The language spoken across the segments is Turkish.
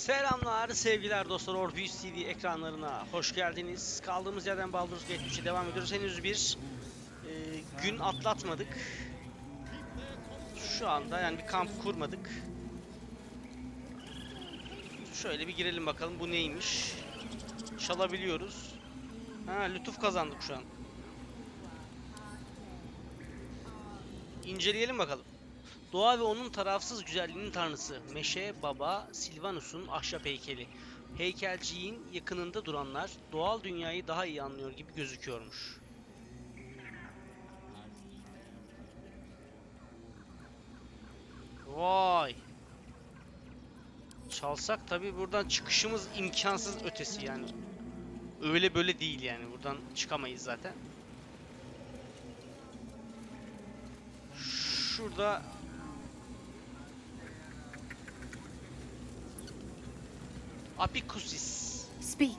Selamlar sevgiler dostlar, Orbius TV ekranlarına hoş geldiniz. Kaldığımız yerden Baldursgate 3'e devam ediyoruz. Henüz bir gün atlatmadık. Şu anda yani bir kamp kurmadık. Şöyle bir girelim bakalım bu neymiş. Çalabiliyoruz. Ha, lütuf kazandık şu an. İnceleyelim bakalım. Doğa ve onun tarafsız güzelliğinin tanrısı Meşe Baba Silvanus'un ahşap heykeli. Heykelciğin yakınında duranlar doğal dünyayı daha iyi anlıyor gibi gözüküyormuş. Vay. Çalsak tabi buradan çıkışımız imkansız ötesi yani. Öyle böyle değil yani, buradan çıkamayız zaten. Şurada Apikusis. Speak.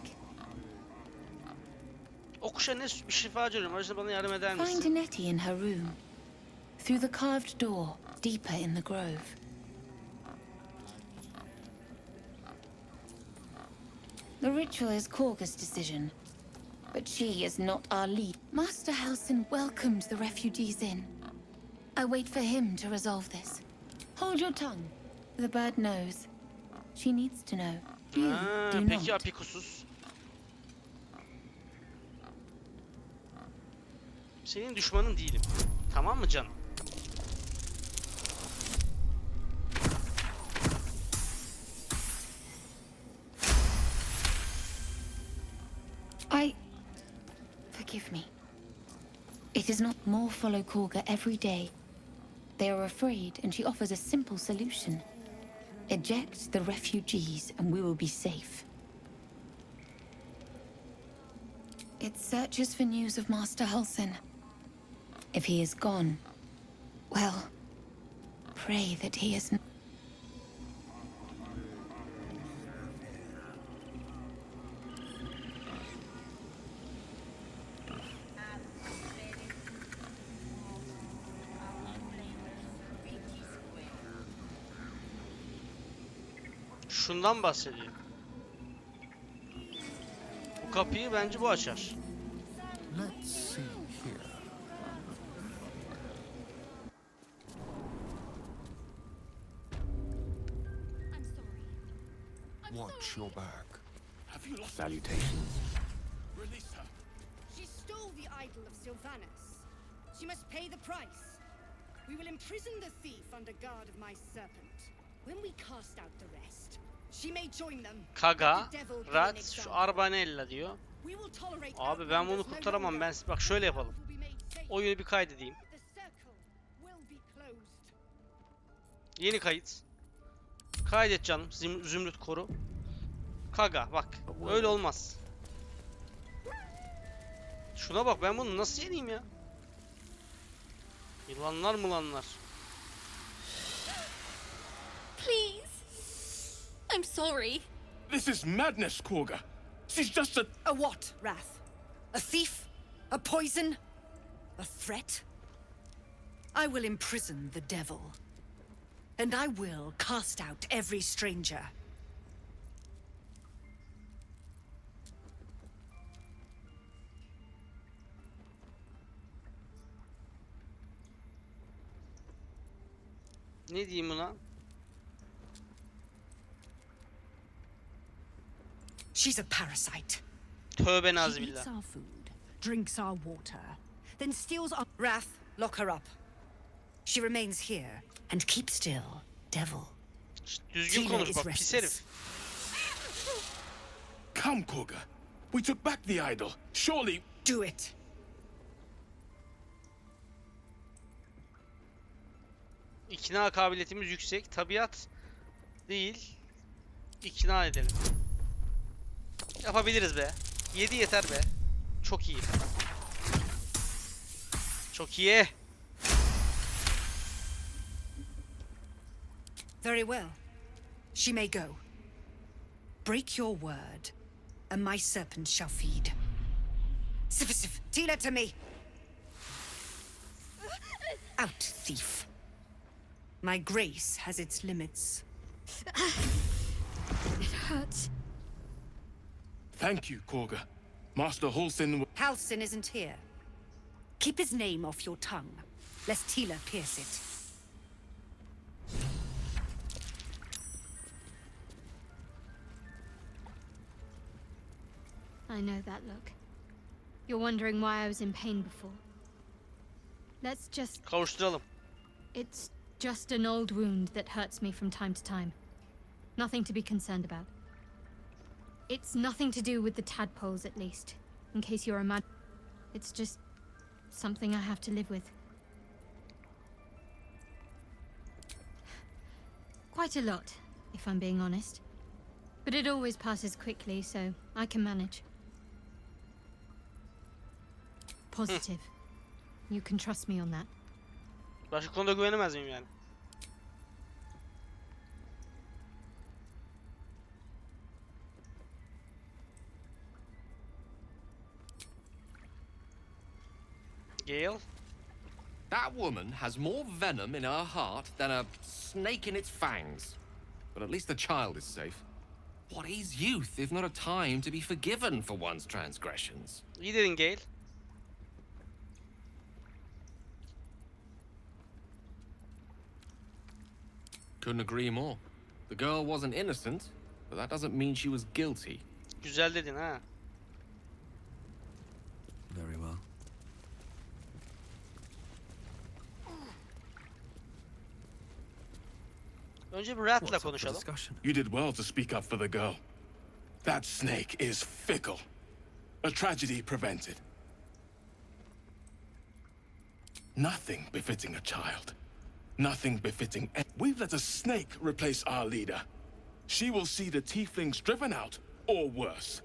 O kuşa ne bir şifacı arıyorum. Acaba bana yardım eder misin? Find Nettie in her room. Through the carved door, deeper in the grove. The ritual is Korga's decision, but she is not our lead. Master Halsin welcomed the refugees in. I wait for him to resolve this. Hold your tongue. The bird knows. She needs to know. You do Peki not. Apikusuz. Senin düşmanın değilim. Tamam mı canım? Forgive me. It is not more follow Korga every day. They are afraid and she offers a simple solution. Eject the refugees and we will be safe. It searches for news of Master Halsin. If he is gone, well, pray that he is not. Şundan bahsediyor. Bu kapıyı bence bu açar. Let's see here. Watch your back. Have you lost Salutations. Release her. She stole the idol of Sylvanus. She must pay the price. We will imprison the thief under guard of my serpent. When we cast out the rest, she may join them. Kaga, Rat, şu Arbanella diyor. We will tolerate Abi ben bunu outlanders no kurtaramam. longer. Bak şöyle yapalım. Will be made safe. Oyunu bir kaydedeyim. The circle will be closed. Yeni kayıt. Kaydet canım. Zümrüt koru. Kaga bak. Öyle olmaz. Şuna bak, ben bunu nasıl yeneyim ya? Yılanlar mılanlar. Please. I'm sorry. This is madness, Korga. She's just a... A what, Wrath? A thief? A poison? A threat? I will imprison the devil. And I will cast out every stranger. Ne diyeyim buna? She's a parasite. Tövbe She eats nazbillah. our food, drinks our water, then steals our... Wrath, lock her up. She remains here, and keep still, devil. Düzgün Tina konuş is bak, pis restless. herif. Come, Korga. We took back the idol. Surely... Do it. İkna kabiliyetimiz yüksek. Tabiat değil. İkna edelim. Yapabiliriz be. 7 yeter be. Çok iyi. Çok iyi. Very well. She may go. Break your word, and my serpent shall feed. Sif, Tina to me. Out, thief. My grace has its limits. It Thank you, Korga. Master Halsin. Halsin isn't here. Keep his name off your tongue, lest Tila pierce it. I know that look. You're wondering why I was in pain before. Let's just... Kavuşturalım. It's just an old wound that hurts me from time to time. Nothing to be concerned about. It's nothing to do with the tadpoles, at least. In case you're It's just something I have to live with. Quite a lot, if I'm being honest. But it always passes quickly, so I can manage. Positive. You can trust me on that. Başka konuda güvenemez miyim yani? Gale? That woman has more venom in her heart than a snake in its fangs. But at least the child is safe. What is youth if not a time to be forgiven for one's transgressions? İyi dedin Gale. Couldn't agree more. The girl wasn't innocent, but that doesn't mean she was guilty. Güzel dedin ha. Very well. Önce bir Rat'la What's up for konuşalım. discussion? You did well to speak up for the girl. That snake is fickle. A tragedy prevented. Nothing befitting a child. Nothing befitting. We've let a snake replace our leader. She will see the tieflings driven out, or worse.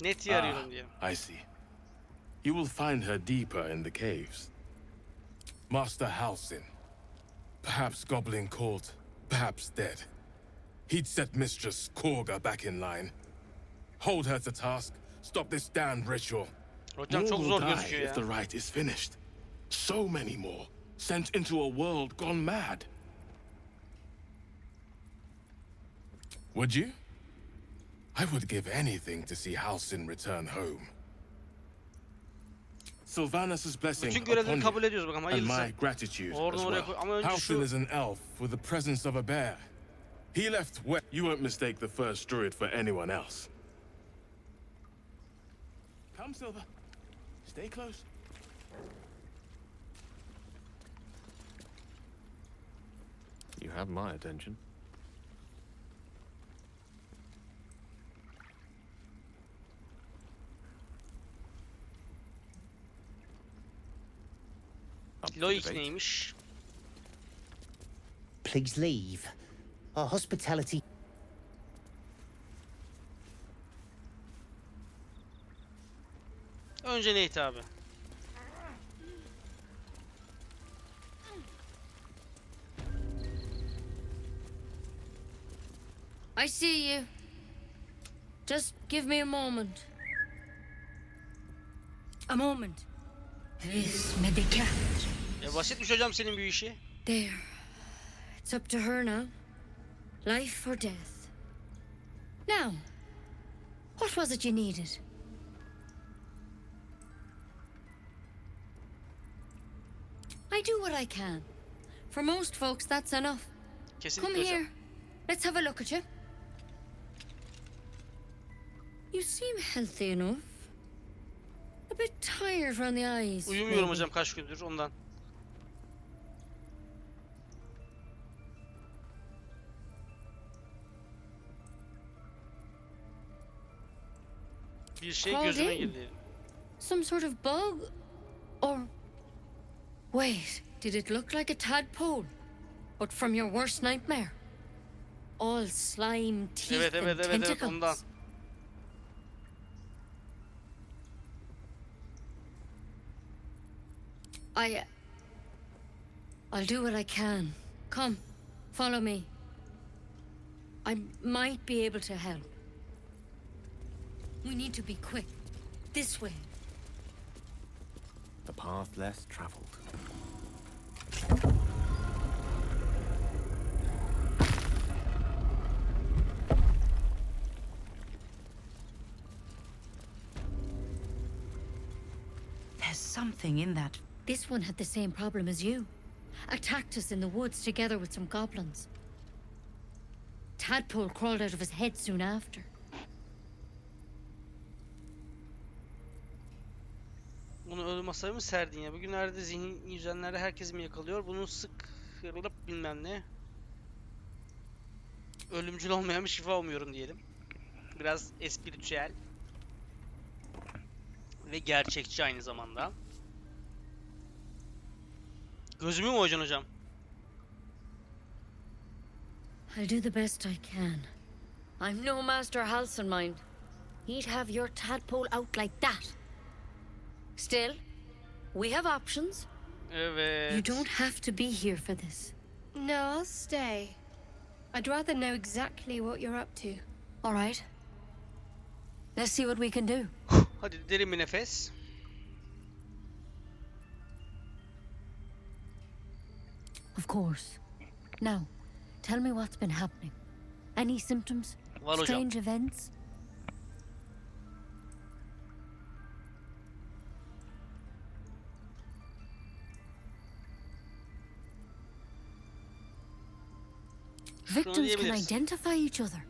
Net'i arıyorum diye. I see. You will find her deeper in the caves. Master Halsin. Perhaps goblin caught, perhaps dead. He'd set Mistress Korga back in line. Hold her to task, stop this damned ritual. Hocam More çok will zor die gözüküyor if ya. the rite is finished. So many more, sent into a world gone mad. Would you? I would give anything to see Halsin return home. Sylvanus' blessing Bütün upon görevleri you, kabul ediyoruz bakalım and my hayırlısı. gratitude Oradan as oraya well. koy. Ama önce Halsin şu is an elf with the presence of a bear. He left where you won't mistake the first druid for anyone else. Come, Silver. Stay close. You have my attention. Up for Loic debate. neymiş? Please leave. Our hospitality. Önce Nate abi. I see you. Just give me a moment. A moment. Basitmiş hocam senin bir işi. There. It's up to her now. Life or death. Now, what was it you needed? I do what I can. For most folks, that's enough. Kesinlikle Come hocam. here. Let's have a look at you. You seem healthy enough. A bit tired around the eyes. Uyumuyorum maybe. hocam kaç gündür ondan. Bir şey Called gözüme in. girdi. Some sort of bug? Or... Wait, did it look like a tadpole? But from your worst nightmare? All slime, teeth, Evet evet and evet evet tentacles. ondan. I'll do what I can. Come, follow me. I might be able to help. We need to be quick. This way. The path less traveled. something in that. This one had the same problem as you. Attacked us in the woods together with some goblins. Tadpole crawled out of his head soon after. Bunu ölü masaya mı serdin ya? Bugünlerde zihin yüzenlerde herkes mi yakalıyor? Bunu sık kırılıp bilmem ne. Ölümcül olmayan bir şifa umuyorum diyelim. Biraz espritüel. Ve gerçekçi aynı zamanda. Gözümü mü oyacaksın hocam? I'll do the best I can. I'm no Master Halcyon mind. He'd have your tadpole out like that. Still, we have options. Evet. You don't have to be here for this. No, I'll stay. I'd rather know exactly what you're up to. All right. Let's see what we can do. Hadi derin bir nefes. Of course. Now, tell me what's been happening. Any symptoms? Var hocam. Strange events? Victims can diyebiliriz. identify each other.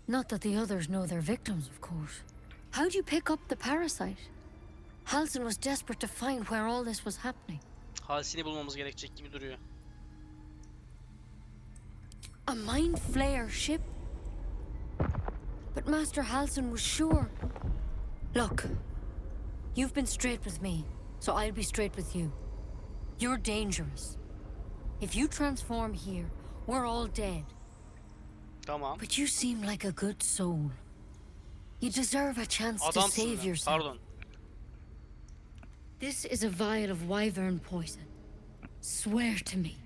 Not that the others know they're victims, of course. How'd you pick up the parasite? Halcyon was desperate to find where all this was happening. Halsini bulmamız gerekecek gibi duruyor. A mind flayer ship? But Master Halcyon was sure. Look, you've been straight with me, so I'll be straight with you. You're dangerous. If you transform here, we're all dead. Tamam. But you seem like a good soul. You deserve a chance to Adamsın save ya. yourself. Pardon. This is a vial of wyvern poison. Swear to me,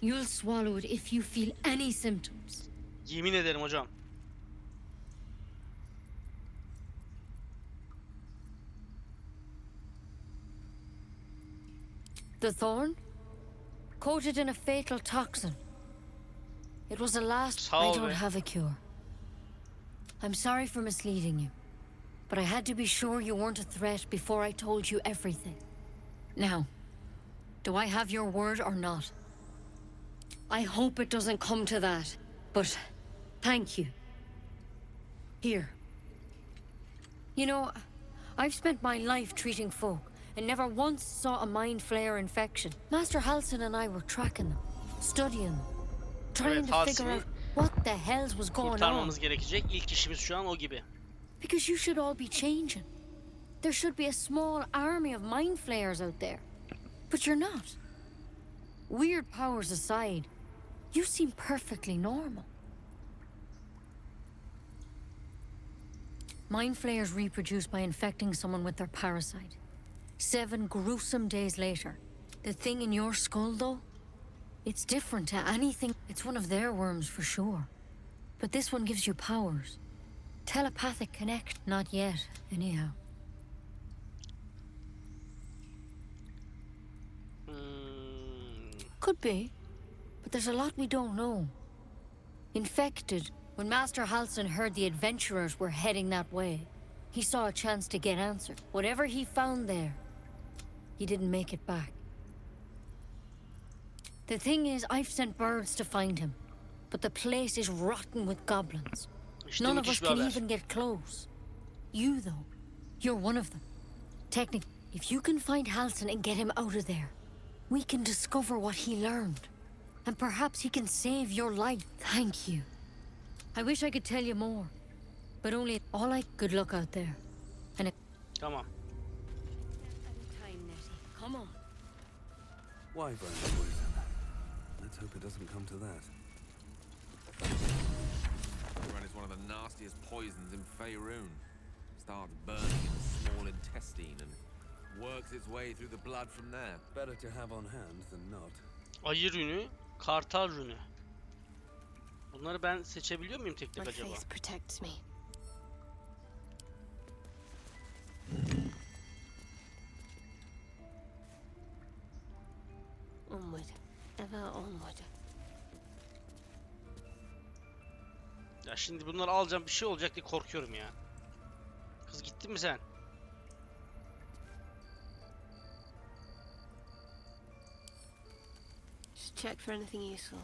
you'll swallow it if you feel any symptoms. Yemin ederim hocam. The thorn? Coated in a fatal toxin. It was a last. Sağ I ol don't be. have a cure. I'm sorry for misleading you, but I had to be sure you weren't a threat before I told you everything. Now, do I have your word or not? I hope it doesn't come to that, but thank you. Here. You know, I've spent my life treating folk and never once saw a mind flayer infection. Master Halcyon and I were tracking them, studying them, trying Evet, to figure Halcyon'u out what the hells was going on. kurtarmamız gerekecek. İlk işimiz şu an o gibi. Because you should all be changing. There should be a small army of mind flayers out there. But you're not. Weird powers aside, you seem perfectly normal. Mind flayers reproduce by infecting someone with their parasite. 7 gruesome days later. The thing in your skull, though, it's different to anything. It's one of their worms for sure. But this one gives you powers. Telepathic connect. Not yet, anyhow. Could be, but there's a lot we don't know. Infected. When Master Halcyon heard the adventurers were heading that way, he saw a chance to get answered. Whatever he found there, he didn't make it back. The thing is, I've sent birds to find him, but the place is rotten with goblins. İşte None of müthiş us bir can haber. even get close. You, though, you're one of them. Technically, if you can find Halcyon and get him out of there, we can discover what he learned. And perhaps he can save your life. Thank you. I wish I could tell you more, but only all I. Good luck out there. And it. Tamam. Come on. Wyvern poison. Let's hope it doesn't come to that. Wyvern is one of the nastiest poisons in Faerun. Starts burning in the small intestine and works its way through the blood from there. Better to have on hand than not. Ayı rünü, kartal rünü. Bunları ben seçebiliyor muyum tek tek My acaba? faith protects me. Onward. Ever onward. Ya şimdi bunları alacağım bir şey olacak diye korkuyorum ya. Kız gittin mi sen? check for anything useful.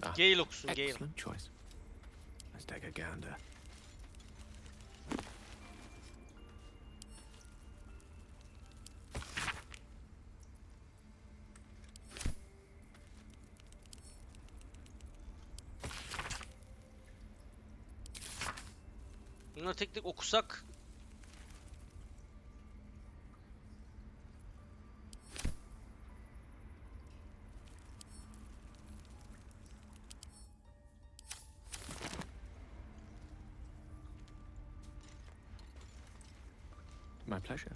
Gale okusun, Gale. Excellent choice. Let's take a gander. Bunları tek tek okusak. My pleasure.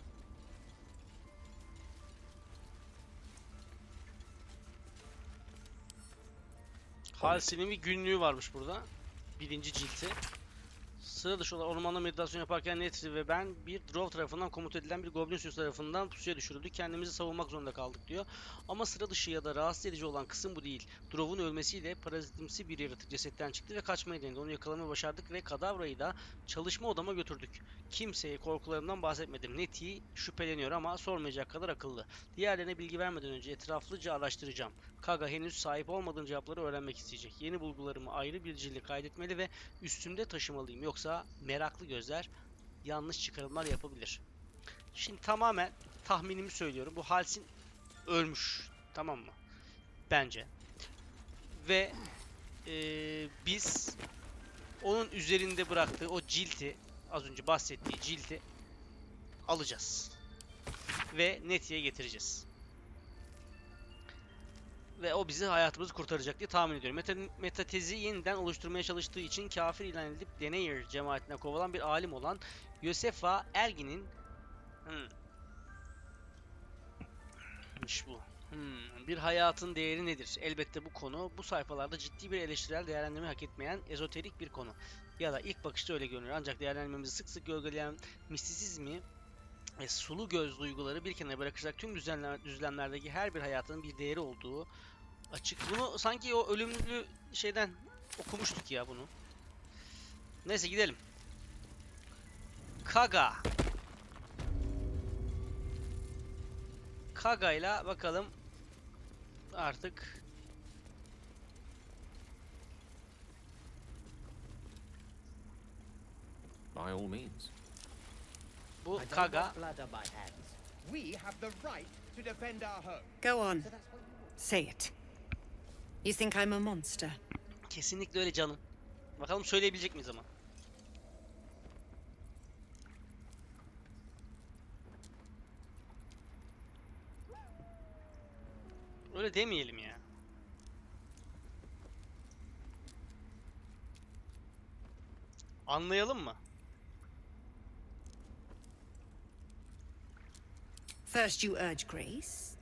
Halsey'nin bir günlüğü varmış burada. 1. cilti. Sıra dışı olarak ormanda meditasyon yaparken Netri ve ben bir Drow tarafından komuta edilen bir Goblin sürüsü tarafından pusuya düşürüldük. Kendimizi savunmak zorunda kaldık diyor. Ama sıra dışı ya da rahatsız edici olan kısım bu değil. Drow'un ölmesiyle parazitimsi bir yaratık cesetten çıktı ve kaçmayı denedi. Onu yakalamayı başardık ve kadavrayı da çalışma odama götürdük. Kimseye korkularımdan bahsetmedim. Neti şüpheleniyor ama sormayacak kadar akıllı. Diğerlerine bilgi vermeden önce etraflıca araştıracağım. Kaga henüz sahip olmadığım cevapları öğrenmek isteyecek. Yeni bulgularımı ayrı bir cilde kaydetmeli ve üstümde taşımalıyım. Yoksa meraklı gözler yanlış çıkarımlar yapabilir. Şimdi tamamen tahminimi söylüyorum. Bu Halsin ölmüş. Tamam mı? Bence. Ve biz onun üzerinde bıraktığı o cilti, az önce bahsettiği cilti alacağız. Ve Neti'ye getireceğiz. Ve o bizi hayatımızı kurtaracak diye tahmin ediyorum. Metatezi yeniden oluşturmaya çalıştığı için kafir ilan edilip Deneyer cemaatine kovulan bir alim olan Yosefa Ergin'in bu. Bir hayatın değeri nedir? Elbette bu konu bu sayfalarda ciddi bir eleştirel değerlendirme hak etmeyen ezoterik bir konu. Ya da ilk bakışta öyle görünüyor. Ancak değerlendirmemizi sık sık gölgeleyen mistisizmi ve sulu göz duyguları bir kenara bırakacak tüm düzlemlerdeki her bir hayatın bir değeri olduğu açık. Bunu sanki o ölümlü şeyden okumuştuk ya bunu. Neyse gidelim. Kagha'yla bakalım artık. By all means. Bu Kagha. Go on. Say it. You think I'm a monster? Kesinlikle öyle canım. Bakalım söyleyebilecek miyiz ama. Öyle demeyelim ya. Anlayalım mı? First you urge grace,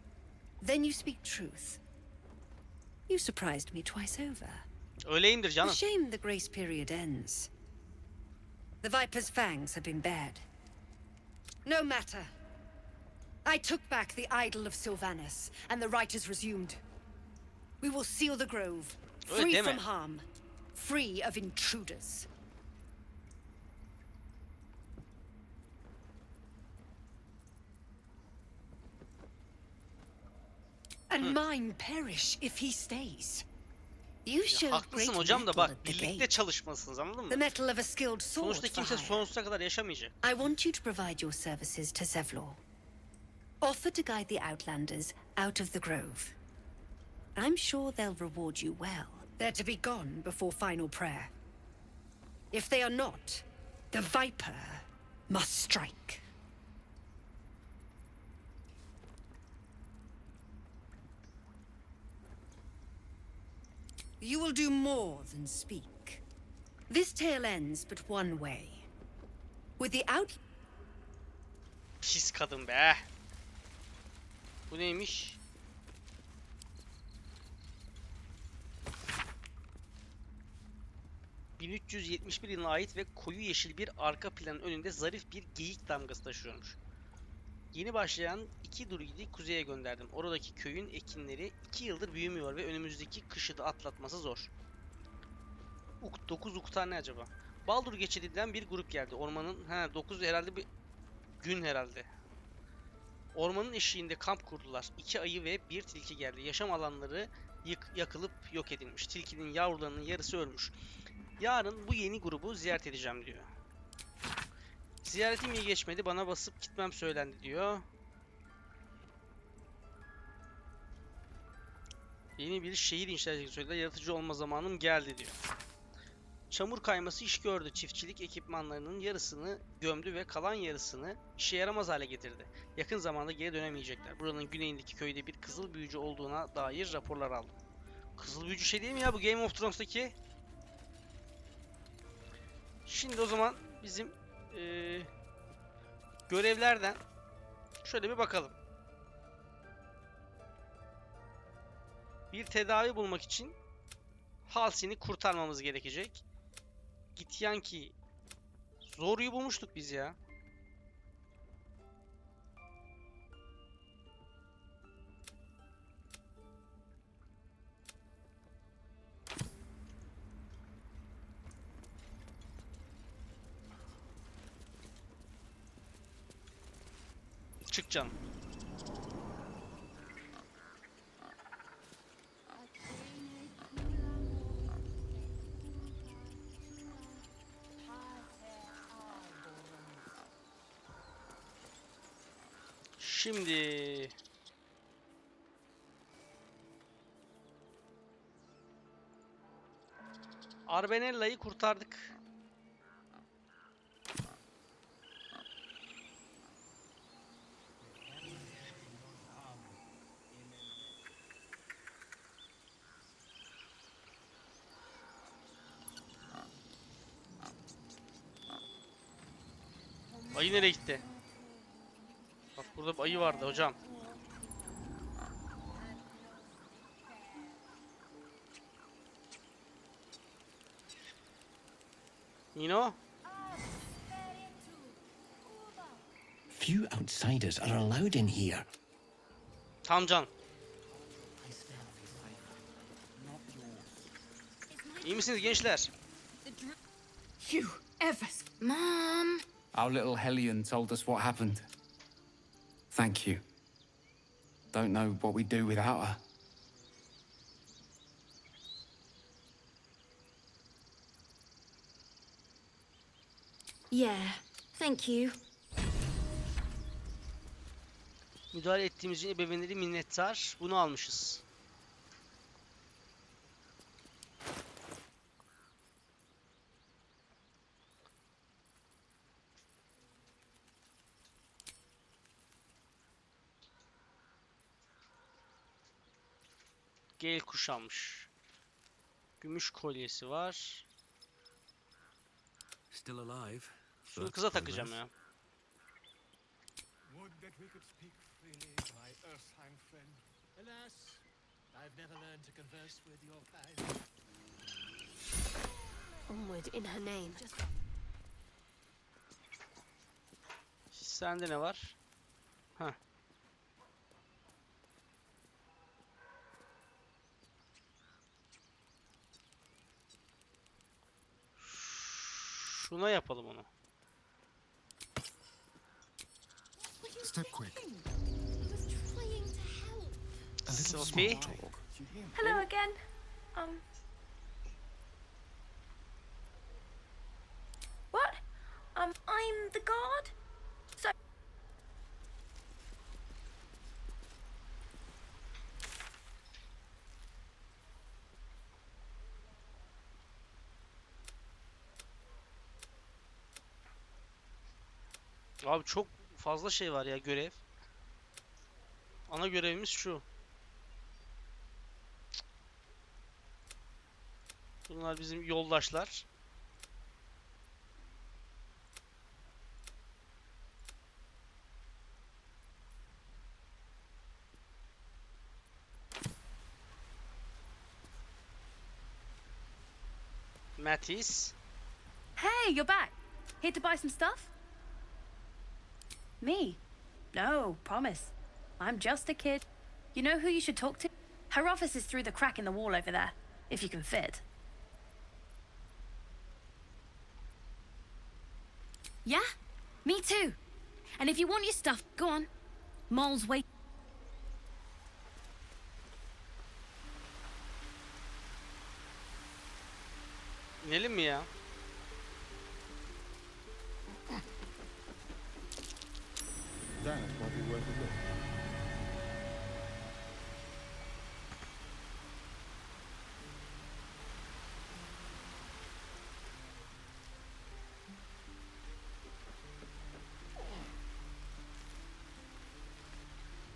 then you speak truth. You surprised me twice over. Öyleyimdir canım. A shame the grace period ends. The Viper's fangs have been bared. No matter. I took back the idol of Sylvanus, and the rite is resumed. We will seal the grove, free from harm, free of intruders. And mine perish if he stays. You showed Haklısın great hocam da mettle bak at the birlikte gate. çalışmalısınız, anladın mı? The metal of a skilled sword Sonuçta for kimse hire. sonsuza kadar yaşamayacak. I want you to provide your services to Zevlor. Offer to guide the Outlanders out of the grove. I'm sure they'll reward you well. They're to be gone before final prayer. If they are not, the Viper must strike. You will do more than speak. This tale ends but one way. With the out... Pis kadın be. Bu neymiş? ...1371 yılına ait ve koyu yeşil bir arka planın önünde zarif bir geyik damgası taşıyormuş. Yeni başlayan 2 druidi kuzeye gönderdim. Oradaki köyün ekinleri 2 yıldır büyümüyor ve önümüzdeki kışı da atlatması zor. 9 uktar ne acaba? Baldur geçidinden bir grup geldi. Ormanın 9 herhalde bir gün herhalde. Ormanın eşiğinde kamp kurdular. 2 ayı ve 1 tilki geldi. Yaşam alanları yakılıp yok edilmiş. Tilkinin yavrularının yarısı ölmüş. Yarın bu yeni grubu ziyaret edeceğim diyor. Ziyaretim iyi geçmedi. Bana basıp gitmem söylendi diyor. Yeni bir şehir inşa edecek söylediler. Yaratıcı olma zamanım geldi diyor. Çamur kayması iş gördü. Çiftçilik ekipmanlarının yarısını gömdü ve kalan yarısını işe yaramaz hale getirdi. Yakın zamanda geri dönemeyecekler. Buranın güneyindeki köyde bir kızıl büyücü olduğuna dair raporlar aldım. Kızıl büyücü şey değil mi ya bu Game of Thrones'taki? Şimdi o zaman bizim görevlerden şöyle bir bakalım. Bir tedavi bulmak için Halsin'i kurtarmamız gerekecek. Gityan ki Zoru'yu bulmuştuk biz ya. Çık canım. Şimdi Arbenella'yı kurtardık. Ayı nereye gitti? Bak burada bir ayı vardı hocam. Nino? Few outsiders are allowed in here. Tamcan. İyi misiniz gençler? You ever... Mom! Our little hellion told us what happened. Thank you. Don't know what we'd do without her. Yeah, thank you. Müdahale ettiğimiz için ebeveynleri minnettar. Bunu almışız. Gel kuşanmış. Gümüş kolyesi var. Still alive. Şunu kıza takacağım ya. Would that we could speak freely, my Earthheim friend. Alas, I've never learned to converse with your kind. Onward in her name. Sende ne var? Heh. Şuna yapalım onu. Step quick. A little Sophie? small talk. Hello again. What? I'm the guard? So... Abi çok fazla şey var ya görev. Ana görevimiz şu. Bunlar bizim yoldaşlar. Mattis. Hey, you're back. Here to buy some stuff? Me? No, promise. I'm just a kid. You know who you should talk to? Her office is through the crack in the wall over there, if you can fit. Yeah, me too. And if you want your stuff, go on. Mole's wait. İnelim mi ya? That might be worth a look.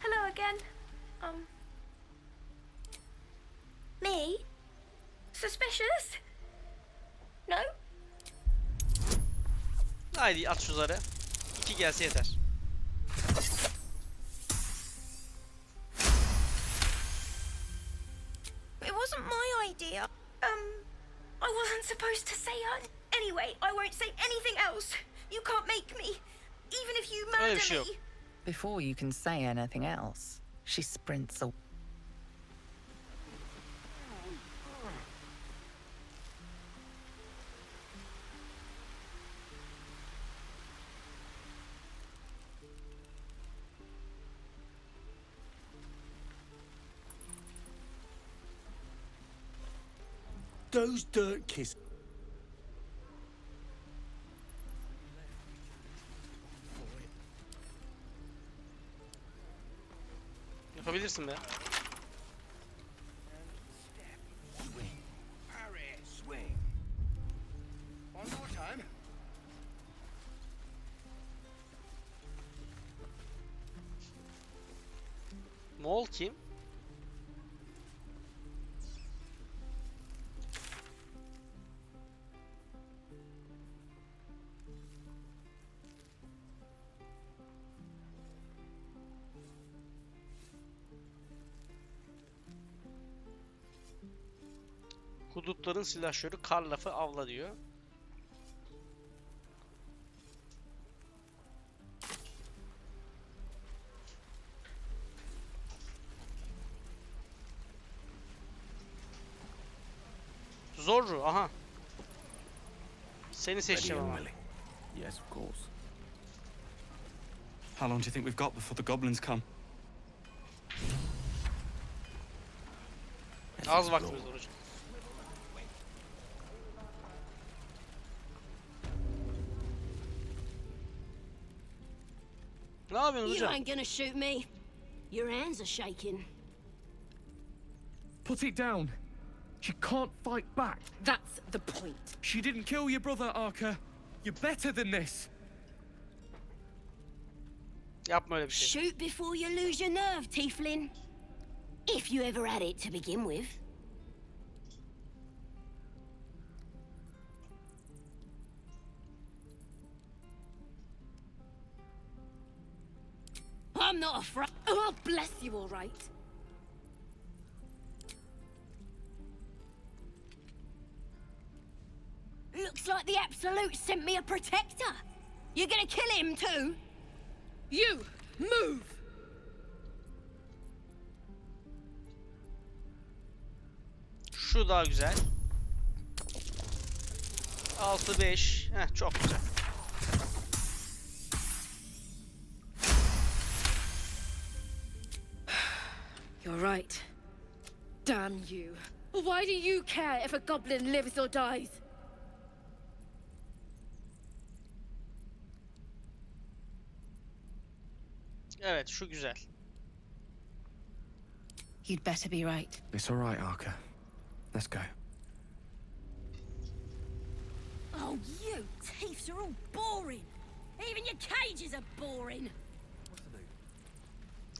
Hello again. Me? Suspicious? No? Haydi at şu zarı. 2 gelse yeter. It wasn't my idea. I wasn't supposed to say it. Anyway, I won't say anything else. You can't make me. Even if you Öyle bir murder şey yok. me. Before you can say anything else, she sprints away. Those dirt kiss. Yapabilirsin be. Swing. Parry. Swing. One more time. Moğol kim? Hudutların silahşörü Karlaf'ı avla diyor. Zorru, aha. Seni seçeceğim ama. Yes, of course. How long do you think we've got before the goblins come? Az vaktimiz var hocam. Ne yapıyorsun You hocam? ain't gonna shoot me. Your hands are shaking. Put it down. She can't fight back. That's the point. She didn't kill your brother, Arka. You're better than this. Yapma öyle bir şey. Shoot before you lose your nerve, Tiefling. If you ever had it to begin with. I'm not afraid. Oh, bless you, all right. Looks like the Absolute sent me a protector. You're gonna kill him too? You, move! Şu daha güzel. 6-5. Heh, çok güzel. You're right. Damn you. Why do you care if a goblin lives or dies? Evet, şu güzel. You'd better be right. It's all right, Arka. Let's go. Oh, you thieves are all boring. Even your cages are boring.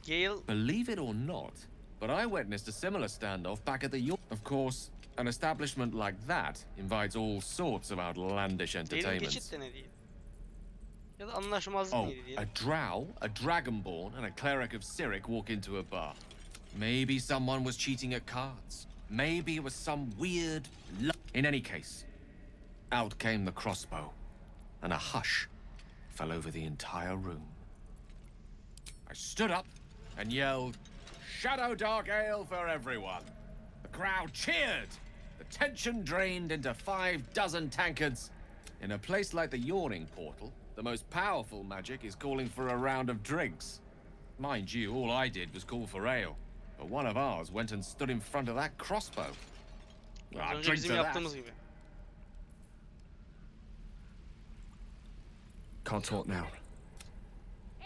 Gale, Believe it or not, but I witnessed a similar standoff back at the York. Of course, an establishment like that invites all sorts of outlandish diyelim entertainments. geçit de ne diyeyim. Ya da anlaşmazlık Oh, neydi a diyelim. drow, a dragonborn, and a cleric of Cyric walk into a bar. Maybe someone was cheating at cards. Maybe it was some weird... In any case, out came the crossbow, and a hush fell over the entire room. I stood up and yelled, "Shadow Dark Ale for everyone!" The crowd cheered. The tension drained into 6 tankards. In a place like the Yawning Portal, the most powerful magic is calling for a round of drinks. Mind you, all I did was call for ale. But one of ours went and stood in front of that crossbow. Az Ah, önce drink bizim to that. yaptığımız gibi. Can't talk now.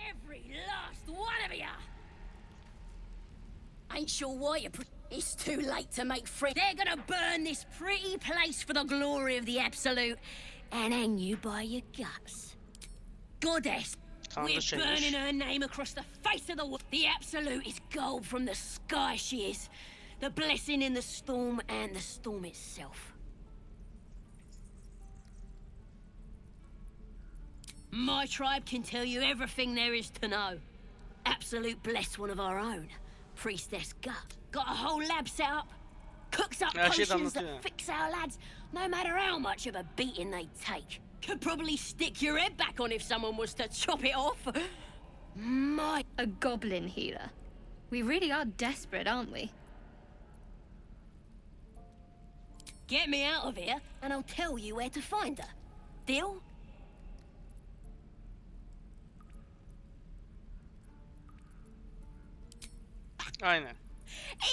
Every last one of ya! Ain't sure why you... It's too late to make friends. They're gonna burn this pretty place for the glory of the Absolute and hang you by your guts. Goddess, we're burning her name across the face of the world. The Absolute is gold from the sky, she is. The blessing in the storm and the storm itself. My tribe can tell you everything there is to know. Absolute bless one of our own. Priestess Gut. Got a whole lab set up. Cooks up potions that fix our lads, no matter how much of a beating they take. Could probably stick your head back on if someone was to chop it off. A goblin healer. We really are desperate, aren't we? Get me out of here, and I'll tell you where to find her. Deal? Aynen.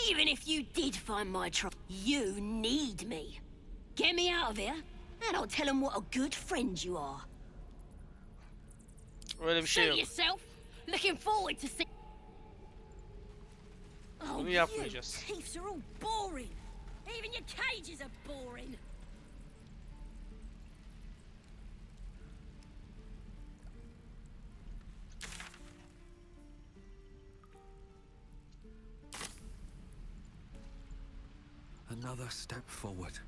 Even if you did find my tribe, you need me. Get me out of here, and I'll tell them what a good friend you are. Öyle bir şey yok. See yourself. Looking forward to see. Oh, Bunu yapmayacağız. you thieves are all boring. Even your cages are boring. Another step forward.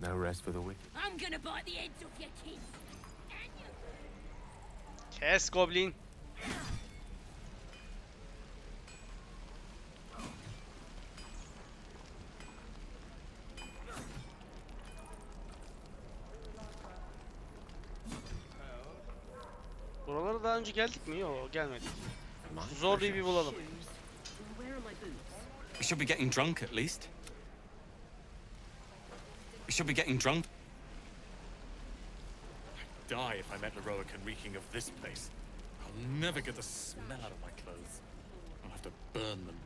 No rest for the wicked. I'm gonna bite the heads off your kids. Kes goblin. Buralara daha önce geldik mi? Yok, gelmedik. Zor bir bulalım. We should be getting drunk at least. We should be getting drunk. I'd die if I met Heroica reeking of this place. I'll never get the smell out of my clothes. I'll have to burn them.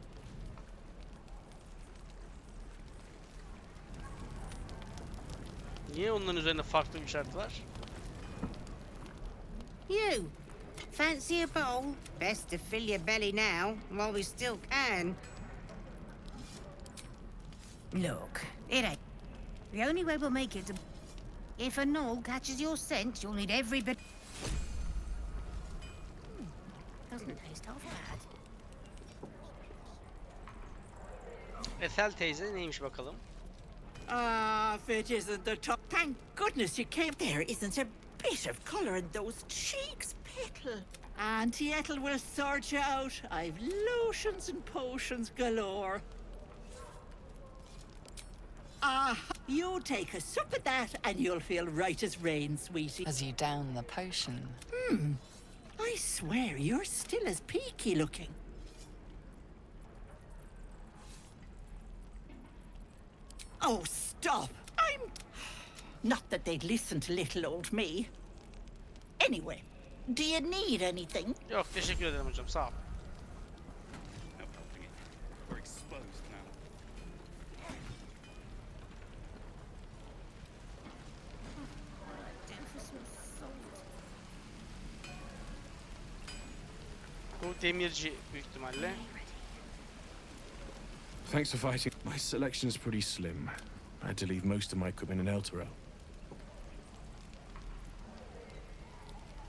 Niye onların üzerinde farklı bir işaret var? You, fancy a bowl? Best to fill your belly now, while we still can. Look, it ain't. The only way we'll make it to... If a gnoll catches your scent, you'll need every bit... Doesn't taste half bad. Ethel teyze neymiş bakalım? Ah, if it isn't the top. Thank goodness you came. There isn't a bit of colour in those cheeks, Petal. Auntie Ethel will sort you out. I've lotions and potions galore. Ah, you take a sup of that and you'll feel right as rain, sweetie. As you down the potion. I swear you're still as peaky looking. Oh, stop! I'm... Not that they'd listen to little old me. Anyway, do you need anything? Yok, teşekkür ederim hocam, sağ ol. We're exposed now. Bu demirci büyük ihtimalle. Thanks for fighting. My selection's pretty slim. I had to leave most of my equipment in Elturel.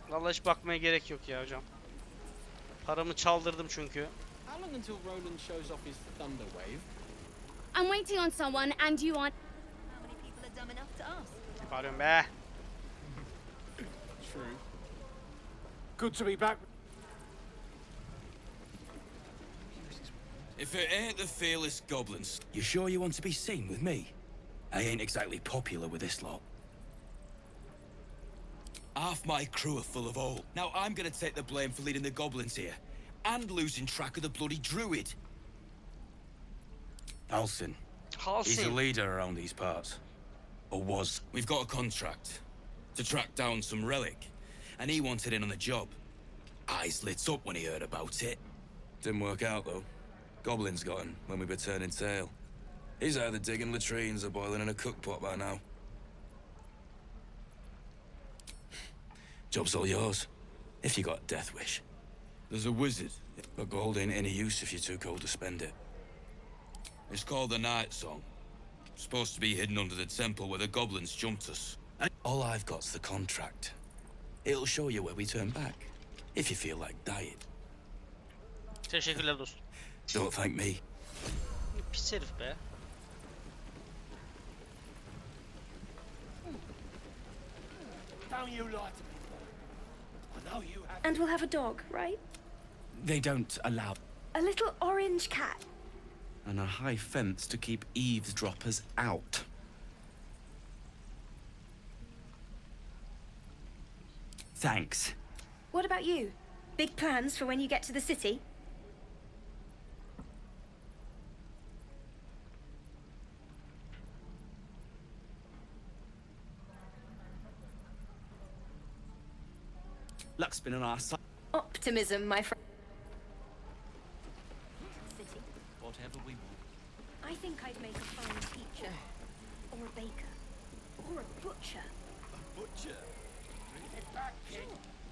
Vallahi hiç bakmaya gerek yok ya hocam. Paramı çaldırdım çünkü. How long until Roland shows off his thunder wave? I'm waiting on someone and you aren't. How many people are dumb enough to ask? Bağırıyorum be. True. Good to be back. If it ain't the fearless goblins, you sure you want to be seen with me? I ain't exactly popular with this lot. Half my crew are full of old. Now I'm gonna take the blame for leading the goblins here, and losing track of the bloody druid. Halsin. He's a leader around these parts. Or was. We've got a contract to track down some relic, and he wanted in on the job. Eyes lit up when he heard about it. Didn't work out, though. Goblins got him when we were turning tail. He's either digging latrines or boiling in a cookpot by now. Job's all yours, if you got a death wish. There's a wizard, but gold ain't any use if you're too cold to spend it. It's called the Night Song. Supposed to be hidden under the temple where the goblins jumped us. All I've got's the contract. It'll show you where we turn back, if you feel like dying. Teşekkürler dostum. Don't thank me. Pis herif be. Don't you lie to me. I know you have. And we'll have a dog, right? They don't allow. A little orange cat. And a high fence to keep eavesdroppers out. Thanks. What about you? Big plans for when you get to the city? Luck's been on our side. Optimism, my friend. City. Whatever we want. I think I'd make a fine teacher, or a baker, or a butcher.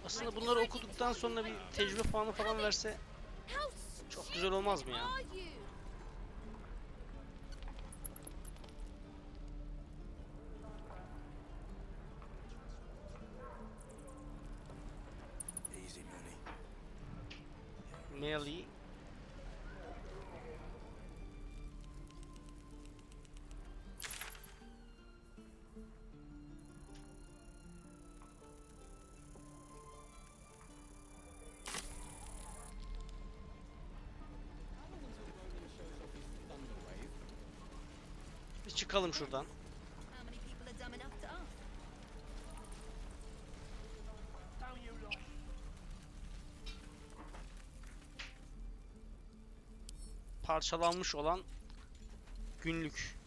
Aslında bunları okuduktan sonra bir tecrübe puanı falan verse çok güzel olmaz mı ya? Melly. Bir çıkalım şuradan. Parçalanmış olan günlük.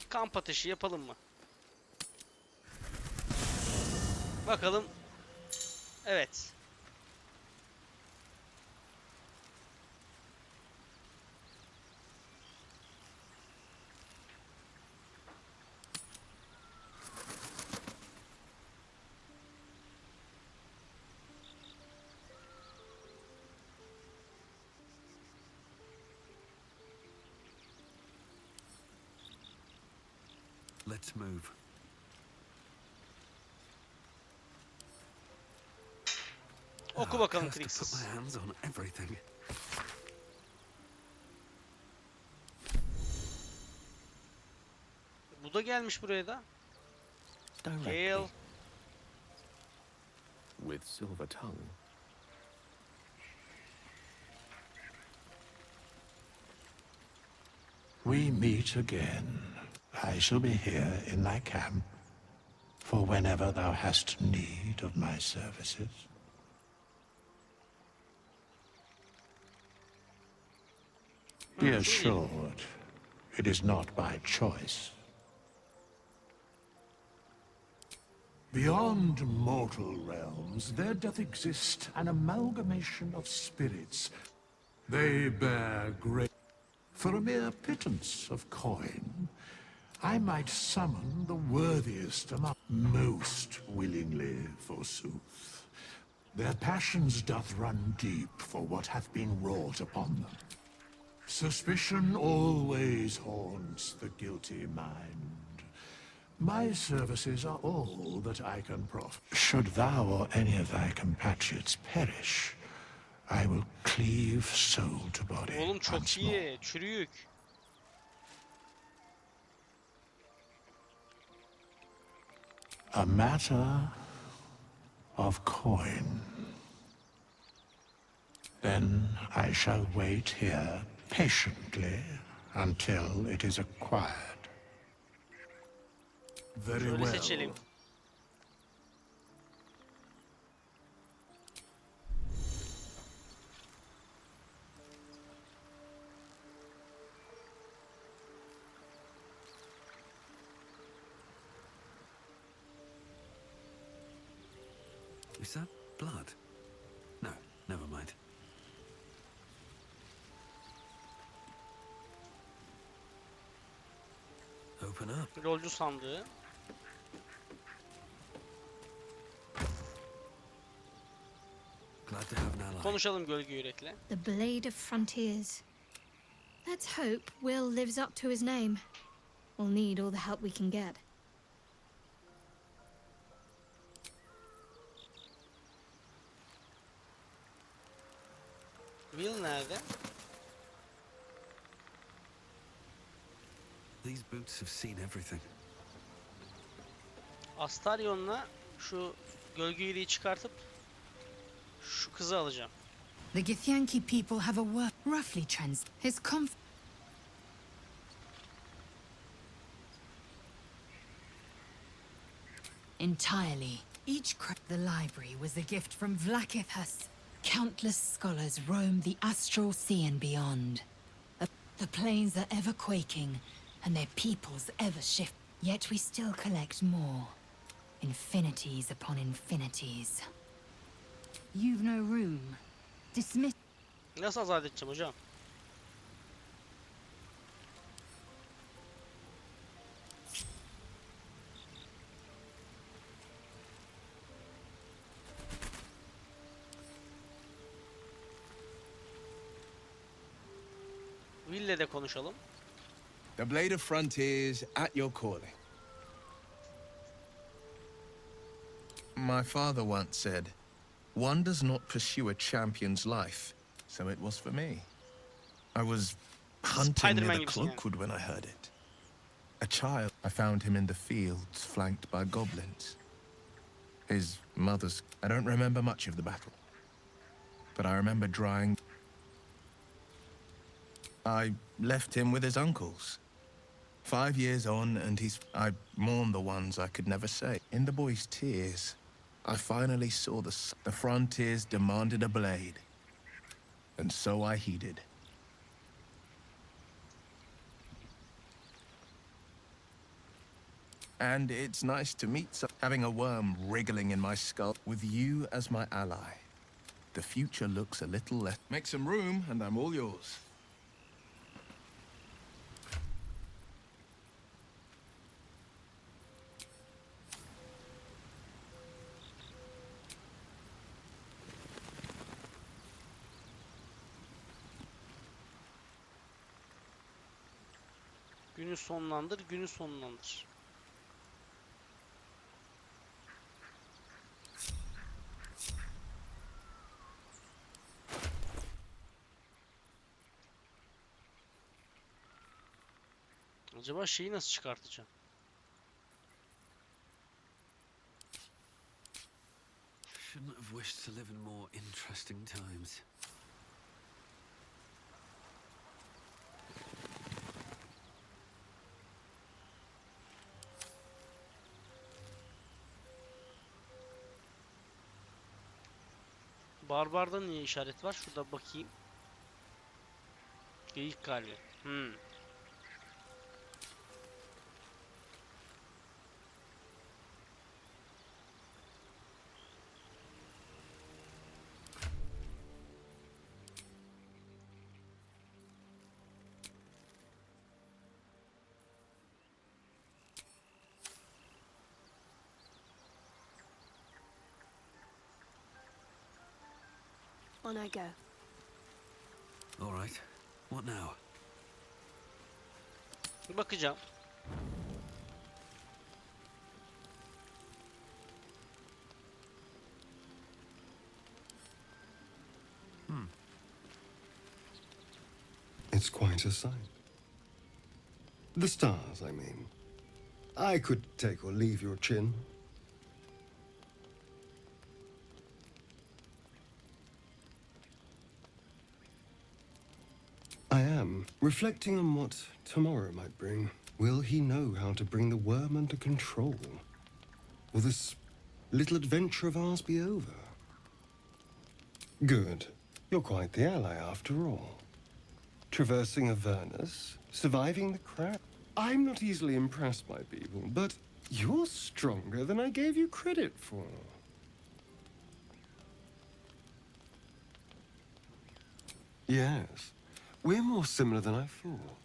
Kamp ateşi yapalım mı? Bakalım. Evet. Let's move. Oku bakalım Cursed to put Krix. my hands on everything. Bu da gelmiş buraya da. Gale. With silver tongue. We meet again. I shall be here in thy camp for whenever thou hast need of my services. Be assured, it is not by choice. Beyond mortal realms, there doth exist an amalgamation of spirits. They bear great... For a mere pittance of coin, I might summon the worthiest among... Most willingly, forsooth. Their passions doth run deep for what hath been wrought upon them. Suspicion always haunts the guilty mind. My services are all that I can proffer. Should thou or any of thy compatriots perish, I will cleave soul to body. Oğlum çok iyi. Çürüyük. A matter of coin. Then I shall wait here patiently until it is acquired. Very Şöyle well. seçelim. Is that blood? No, never mind. Open up. Rolcu sandığı. Glad to have an ally. Konuşalım gölge yürekle. The Blade of Frontiers. Let's hope Will lives up to his name. We'll need all the help we can get. Will nerede? These boots have seen everything. Astarion'la şu gölge yüreği çıkartıp şu kızı alacağım. The Githyanki people have a word roughly his entirely. The library was a gift from Vlakithus. Countless scholars roam the astral sea and beyond. The plains are ever quaking, and their peoples ever shift. Yet we still collect more. Infinities upon infinities. You've no room. Dismiss. Nasıl azat edeceğim hocam? Will'le de konuşalım. The Blade of Frontiers at your calling. My father once said, one does not pursue a champion's life, so it was for me. I was hunting near the Cloakwood when I heard it. A child, I found him in the fields, flanked by goblins. His mother's... I don't remember much of the battle, but I remember drying... I left him with his uncles. 5 years on, and I mourned the ones I could never say. In the boy's tears, I finally saw the frontiers demanded a blade. And so I heeded. And it's nice to meet having a worm wriggling in my skull with you as my ally. The future looks a little less. Make some room, and I'm all yours. Günü sonlandır, günü sonlandır. Acaba şeyi nasıl çıkartacağım? Shouldn't have wished to live in more interesting times. Barbarda niye işaret var? Şurada bakayım. Geyik kalbi. On I go. All right. What now? Bakacağım. It's quite a sight. The stars, I mean. I could take or leave your chin. I am reflecting on what tomorrow might bring. Will he know how to bring the worm under control? Will this little adventure of ours be over? Good. You're quite the ally after all. Traversing Avernus, surviving the crowd. I'm not easily impressed by people, but you're stronger than I gave you credit for. Yes, we're more similar than I thought.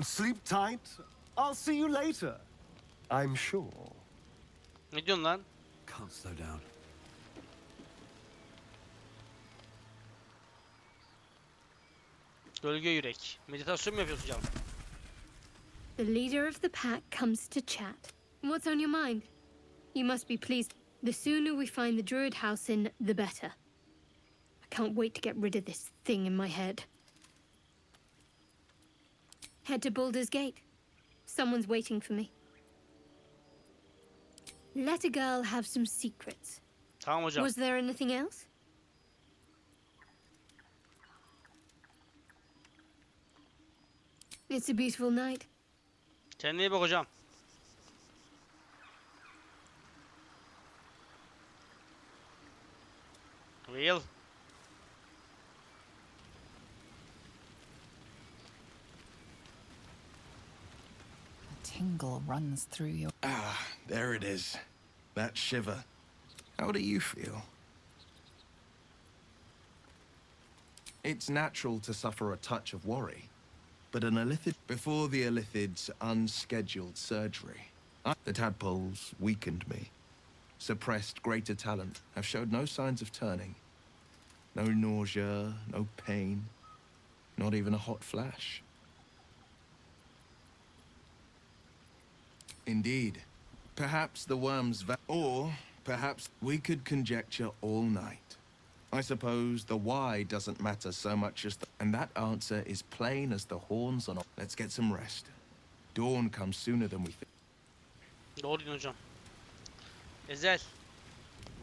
Sleep tight. I'll see you later. I'm sure. Ne diyorsun lan? Can't slow down. Gölge yürek. Meditasyon mu yapıyorsun canım? The leader of the pack comes to chat. What's on your mind? You must be pleased. The sooner we find the druid house in, the better. I can't wait to get rid of this thing in my head. Head to Baldur's Gate. Someone's waiting for me. Let a girl have some secrets. Tamam hocam. Was there anything else? It's a beautiful night. Kendine iyi bak hocam. Will. A tingle runs through your... Ah, there it is. That shiver. How do you feel? It's natural to suffer a touch of worry, but an Illithid... Before the Illithid's unscheduled surgery, the tadpoles weakened me. Suppressed greater talent, have showed no signs of turning. No nausea, no pain, not even a hot flash. Indeed, perhaps the worms or perhaps we could conjecture all night. I suppose the why doesn't matter so much as the... And that answer is plain as the horns on... Let's get some rest. Dawn comes sooner than we think. Doğru diyorsun hocam. Ezel.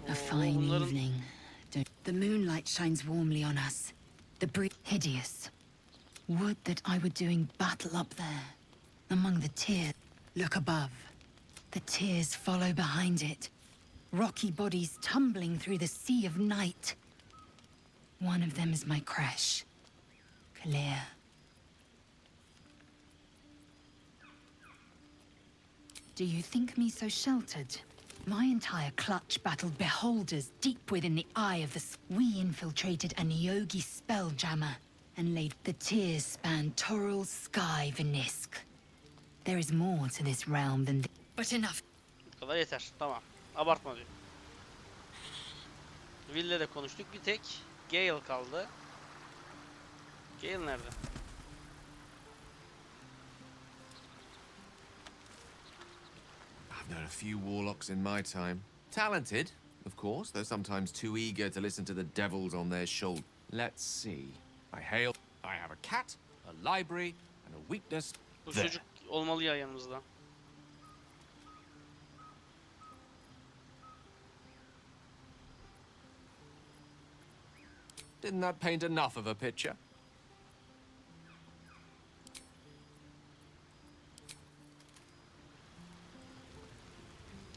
A fine evening. The moonlight shines warmly on us. The breeze hideous. Would that I were doing battle up there, among the tears. Look above. The tears follow behind it. Rocky bodies tumbling through the sea of night. One of them is my crush, Clear. Do you think me so sheltered? My entire clutch battled beholders deep within the eye of the... We infiltrated a Yogi spelljammer and laid... The tears span Toral's sky Venisk. There is more to this realm than... But enough. Bu kadar yeter. Tamam. Abartma diyor. Will'le de konuştuk. Bir tek Gale kaldı. Gale nerede? I've known a few warlocks in my time. Talented, of course, though sometimes too eager to listen to the devils on their shoulder. Let's see. I have a cat, a library, and a weakness. Bu çocuk olmalı ya yanımızda. Didn't that paint enough of a picture?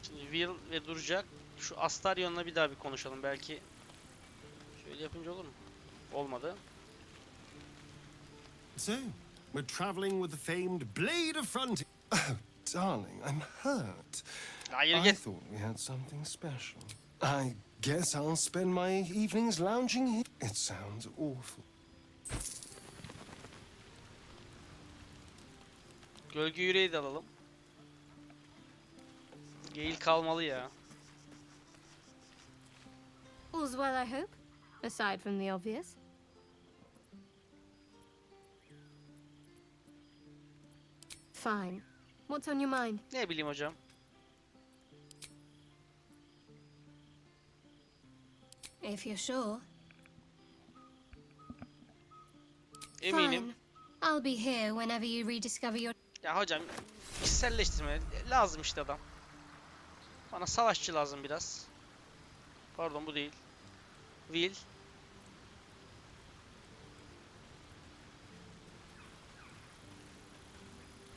Şimdi Will ve duracak. Şu Astarion'la bir daha bir konuşalım. Belki şöyle yapınca olur mu? Olmadı. So, we're traveling with the famed Blade of Frontier. Oh, darling, I'm hurt. I thought we had something special. I guess I'll spend my evenings lounging here. It sounds awful. Gölge yüreği de alalım. Gale kalmalı ya. All's well, I hope, aside from the obvious. Fine. What's on your mind? Ne bileyim hocam. If you're sure. Eminim. Fine. I'll be here whenever you rediscover your... Ya hocam, kişiselleştirme lazım işte adam. Bana savaşçı lazım biraz. Pardon, bu değil. Will.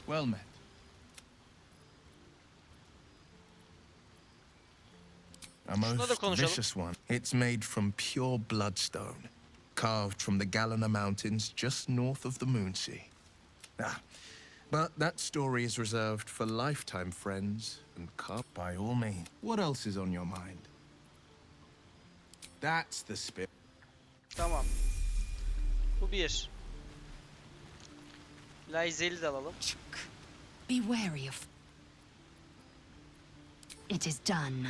Well met. A most vicious one. It's made from pure bloodstone, carved from the Galena Mountains just north of the Moonsea. Ah, but that story is reserved for lifetime friends and by all means. What else is on your mind? That's the spirit. Bu bir. Laizeli de alalım. Be wary of. It is done.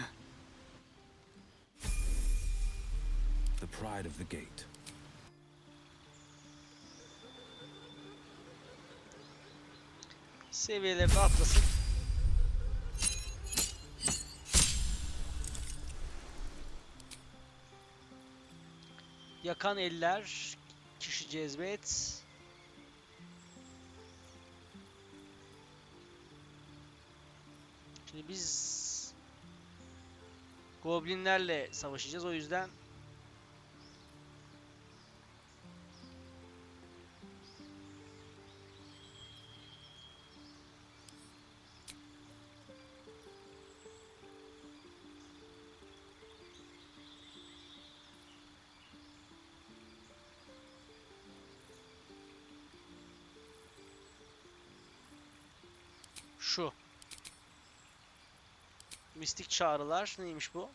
The pride of the gate. Seviyeleri de atlasın. Yakan eller, kişi cezbet. Şimdi biz goblinlerle savaşacağız, o yüzden şu mistik çağrılar neymiş bu?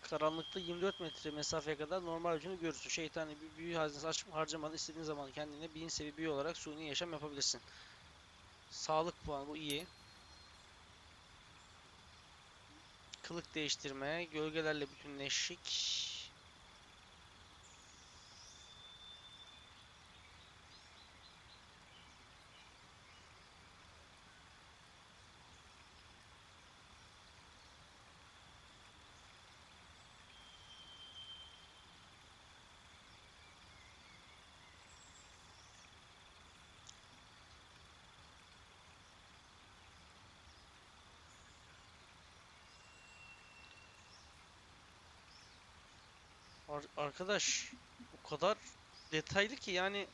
Karanlıkta 24 metre mesafeye kadar normal gücünü görürsün. Şeytani bir büyü hazinesi harcamadan istediğin zaman kendine 1000 seviye büyü olarak suni yaşam yapabilirsin. Sağlık puanı bu iyi. Kılık değiştirme, gölgelerle bütünleşik. Arkadaş o kadar detaylı ki yani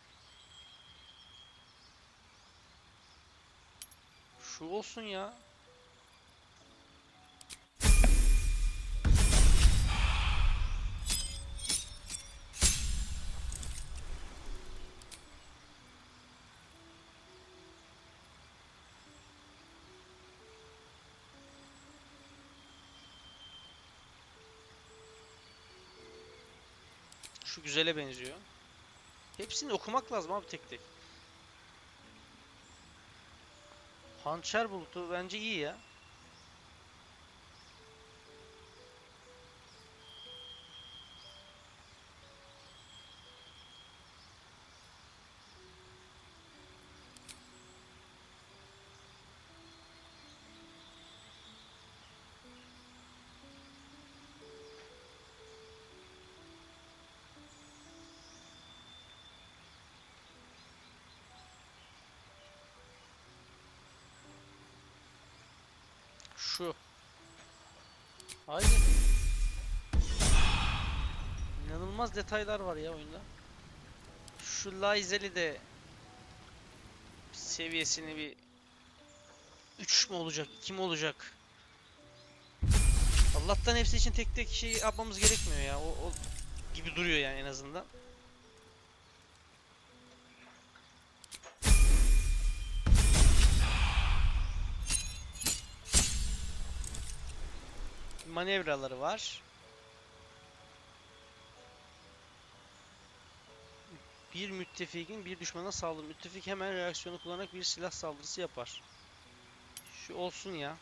şu olsun ya. Şu güzele benziyor. Hepsini okumak lazım abi tek tek. Hançer bulutu bence iyi ya. Şu. Haydi. İnanılmaz detaylar var ya oyunda. Şu Laizeli de seviyesini bir 3 mü olacak, 2 mi olacak? Allah'tan hepsi için tek tek şey yapmamız gerekmiyor ya. O gibi duruyor yani en azından. Manevraları var. Bir müttefikin bir düşmana saldırır. Müttefik hemen reaksiyonu kullanarak bir silah saldırısı yapar. Şu olsun ya.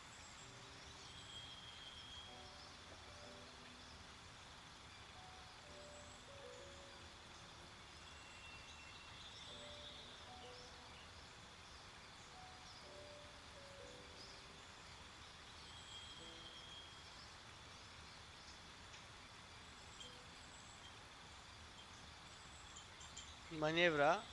Manevra.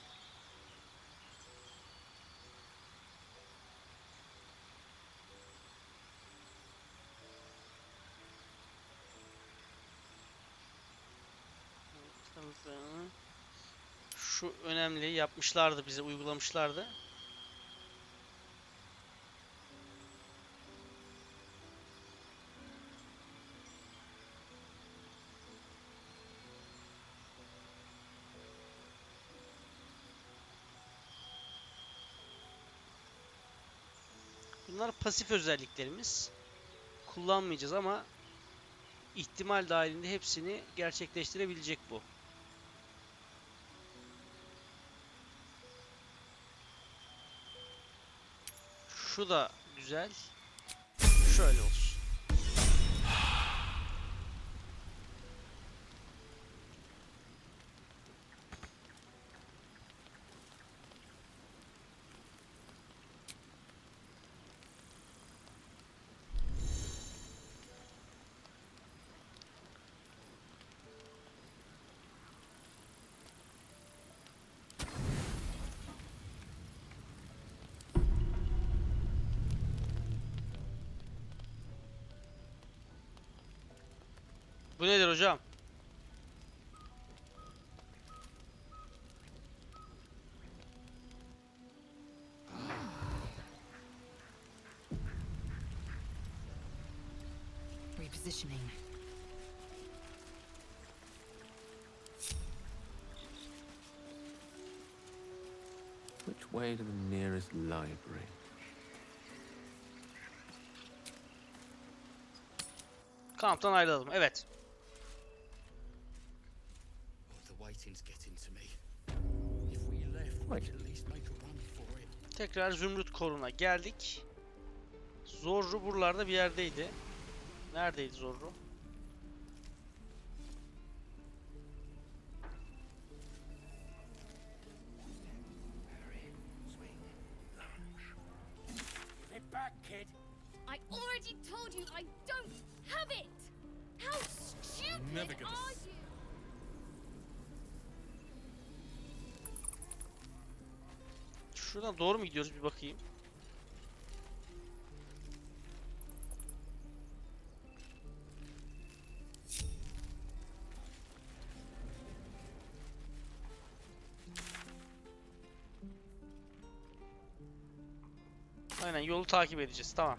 Şu önemli, yapmışlardı, bize uygulamışlardı. Bunlar pasif özelliklerimiz. Kullanmayacağız ama ihtimal dahilinde hepsini gerçekleştirebilecek bu. Şu da güzel. Şöyle olsun. Bu nedir hocam? Repositioning. Which way to the nearest library? Kamptan ayrılalım. Evet. Tekrar Zümrüt Korun'a geldik. Zorru buralarda bir yerdeydi. Neredeydi Zorru? I already told you I don't have it. How stupid are you? Şuradan doğru mu gidiyoruz bir bakayım. Aynen yolu takip edeceğiz. Tamam.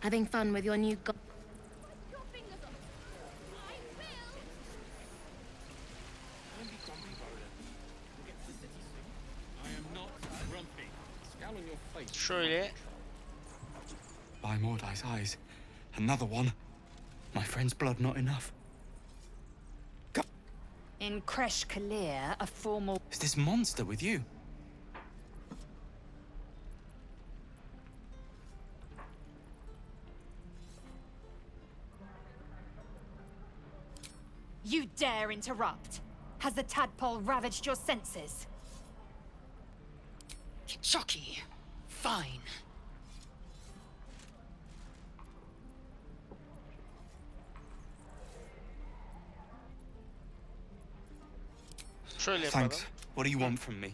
Having fun with your new Şöyle. By Mordai's eyes, another one. My friend's blood not enough. In Kresh Kalir, a formal... Is this monster with you? You dare interrupt? Has the tadpole ravaged your senses? Shocky. Fine. Şöyle yapalım. Thanks. What do you want from me?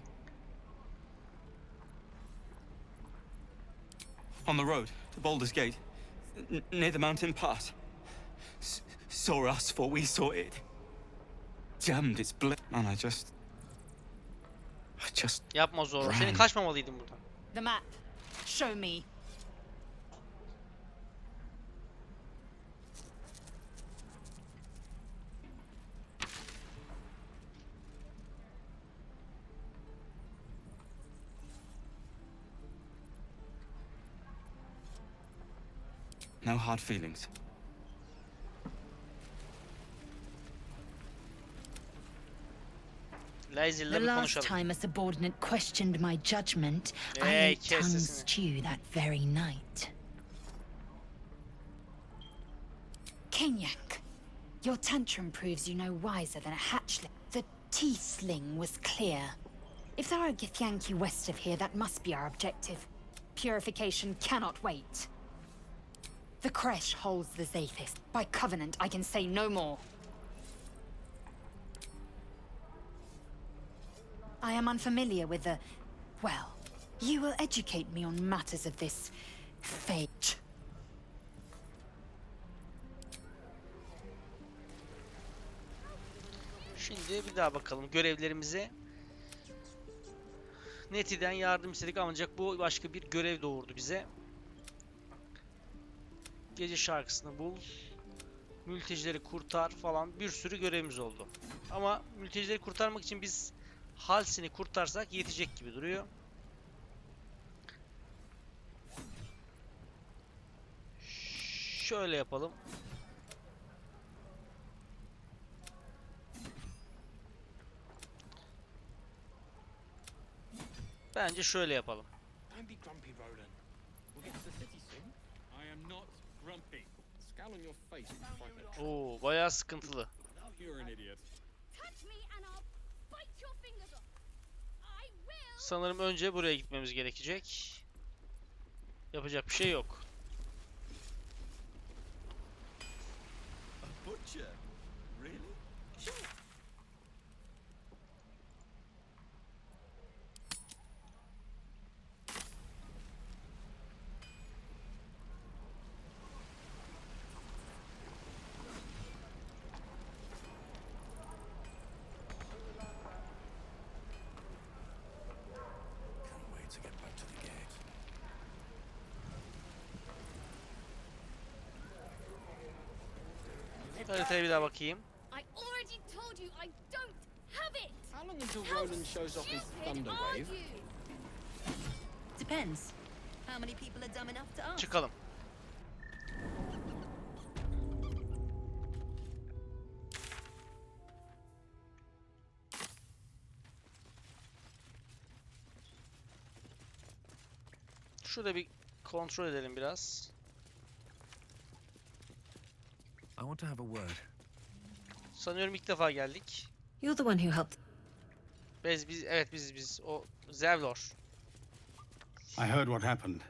On the road to Baldur's Gate, near the mountain pass. Saw us before we saw it. Jammed its and I just Yapma Zorro. Senin kaçmamalıydın buradan. The map. Show me. No hard feelings. The last time a subordinate questioned my judgment, I ate tongue stew that very night. Kenyak, your tantrum proves you no wiser than a hatchling. The tiefling was clear. If there are a Githyanki west of here, that must be our objective. Purification cannot wait. The Kresh holds the Zathis. By covenant, I can say no more. I am unfamiliar with the... Well, you will educate me on matters of this... fate. Şimdi bir daha bakalım görevlerimize. Neti'den yardım istedik ancak bu başka bir görev doğurdu bize. Gece şarkısını bul. Mültecileri kurtar falan bir sürü görevimiz oldu. Ama mültecileri kurtarmak için biz Halsin'i kurtarsak yetecek gibi duruyor. Şöyle yapalım. Bence şöyle yapalım. Don't be grumpy, Roland. We'll get to the city soon. I am not grumpy. Scowl on your face, frightened. Oo, bayağı sıkıntılı. You're an idiot. Touch me and I'll bite your fingers off. I will. Sanırım önce buraya gitmemiz gerekecek. Yapacak bir şey yok. A butcher? Really? Sure. Can't wait to get back to the gate. Haritaya bir daha bakayım. I already told you I don't have it. How long until Roland shows off his thunder wave? Depends. How many people are dumb enough to ask? Çıkalım. Şurada bir kontrol edelim biraz. I want to have a word. Sanıyorum ilk defa geldik. You're the one who helped. Biz o Zevlor. I heard what happened.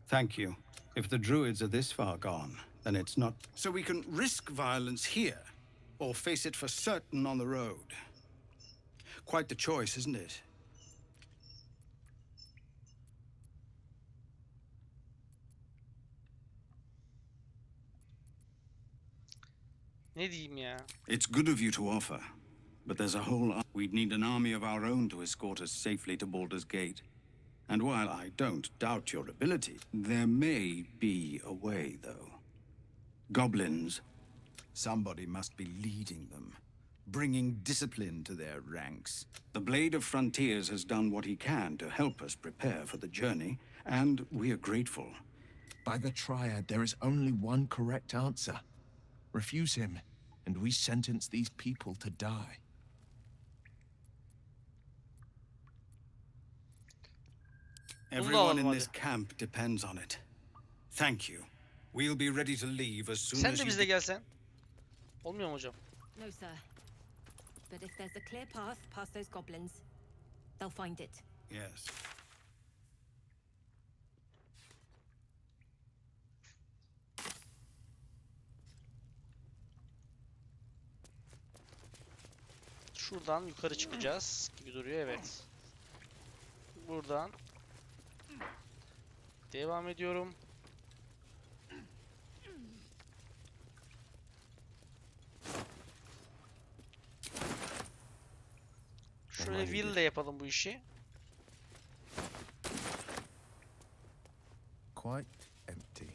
Thank you. If the druids are this far gone, then it's not... So we can risk violence here, or face it for certain on the road. Quite the choice, isn't it? Ne diyeyim ya? It's good of you to offer, but there's a whole... We'd need an army of our own to escort us safely to Baldur's Gate. And while I don't doubt your ability, there may be a way, though. Goblins. Somebody must be leading them, bringing discipline to their ranks. The Blade of Frontiers has done what he can to help us prepare for the journey, and we are grateful. By the Triad, there is only one correct answer. Refuse him, and we sentence these people to die. Everyone in this camp depends on it. Thank you. We'll be ready to leave as soon Sen as de you... bizle gelsen. Olmuyor mu hocam? No, sir. But if there's a clear path past those goblins, they'll find it. Yes. Şuradan yukarı çıkacağız gibi duruyor, evet. Buradan devam ediyorum. Şöyle will ile yapalım bu işi. Quite empty.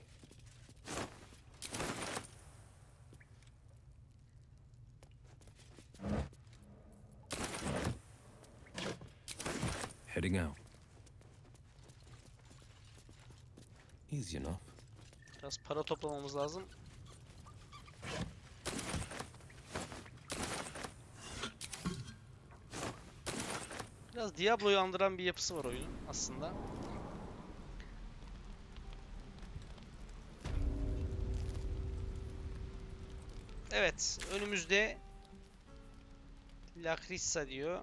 Heading out. Easy enough. Biraz para toplamamız lazım. Biraz Diablo'yu andıran bir yapısı var oyunun aslında. Evet, önümüzde Lakrissa diyor.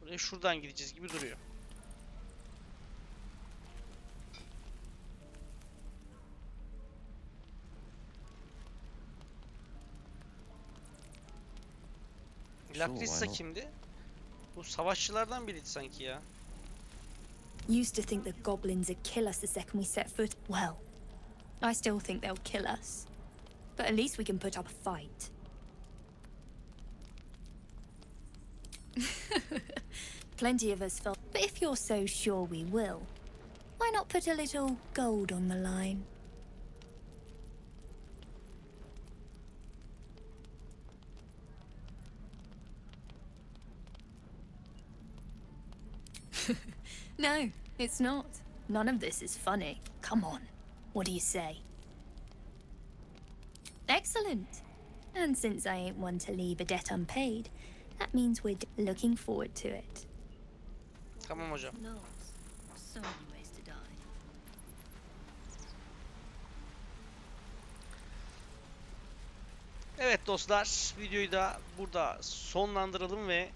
Buraya şuradan gideceğiz gibi duruyor. Lakrissa kimdi? Bu savaşçılardan biriydi sanki ya. Used to think the goblins would kill us the second we set foot. Well, I still think they'll kill us. But at least we can put up a fight. Plenty of us felt. But if you're so sure we will, why not put a little gold on the line? No, it's not. None of this is funny. Come on. What do you say? Excellent. And since I ain't one to leave a debt unpaid, that means we're looking forward to it. Tamam hocam. So many ways to die. Evet dostlar, videoyu da burada sonlandıralım ve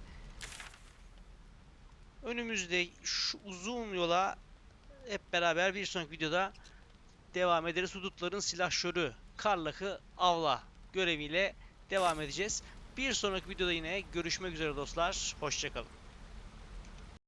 önümüzde şu uzun yola hep beraber bir sonraki videoda devam ederiz. Hudutların silahşörü Karlak'ı avla göreviyle devam edeceğiz. Bir sonraki videoda yine görüşmek üzere dostlar. Hoşça kalın.